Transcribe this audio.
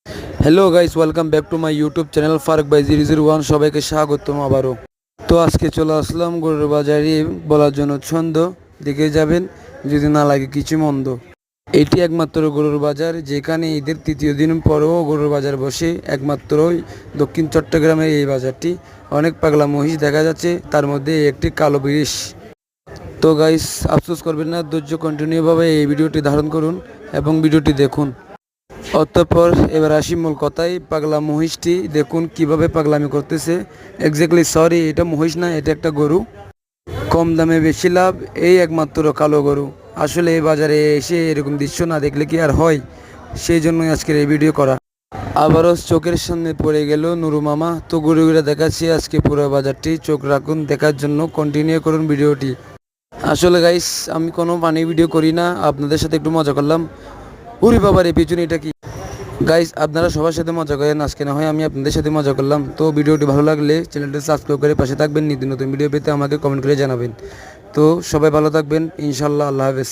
Hello guys, welcome back to my YouTube channel Farooq by 001। সবাইকে স্বাগতম আবারও। তো আজকে চলে আসলাম গরুর বাজারে বলার জন্য ছন্দ দেখে যাবেন, যদি না লাগে কিছু মন্দ। এটি একমাত্র গরুর বাজার যেখানে ঈদের তৃতীয় দিন পরেও গরুর বাজার বসে। একমাত্রই দক্ষিণ চট্টগ্রামের এই বাজারটি। অনেক পাগলা মহিষ দেখা যাচ্ছে, তার মধ্যে একটি কালো বিরিশ। তো গাইস, আফসোস করবেন না, ধৈর্য কন্টিনিউভাবে এই ভিডিওটি ধারণ করুন এবং ভিডিওটি দেখুন। অতঃপর এবার আসি মূল কথায়। পাগলা মহিষটি দেখুন কিভাবে পাগলামি করতেছে। এক্স্যাক্টলি সরি, এটা মহিষ না, এটা একটা গরু। কম দামে বেশি লাভ, এই একমাত্র কালো গরু। আসলে এই বাজারে এসে এরকম দৃশ্য না দেখলে কি আর হয়, সেই জন্যই আজকের এই ভিডিও করা। আবারও চোখের সামনে পড়ে গেল নুরু মামা। তো ঘুরে ঘুরে দেখাচ্ছি আজকে পুরো বাজারটি। চোখ রাখুন দেখার জন্য, কন্টিনিউ করুন ভিডিওটি। আসলে গাইস, আমি কোনো পানি ভিডিও করি না, আপনাদের সাথে একটু মজা করলাম। উরি বাবার এই পিছনে এটা কি? গাইস, আপনারা সবার সাথে মজা করেন, আজকে না হয় আমি আপনাদের সাথে মজা করলাম। তো ভিডিওটি ভালো লাগলে চ্যানেলটি সাবস্ক্রাইব করে পাশে থাকবেন। নিত্য নতুন ভিডিও পেতে আমাকে কমেন্ট করে জানাবেন। তো সবাই ভালো থাকবেন ইনশাল্লাহ। আল্লাহ হাফেজ।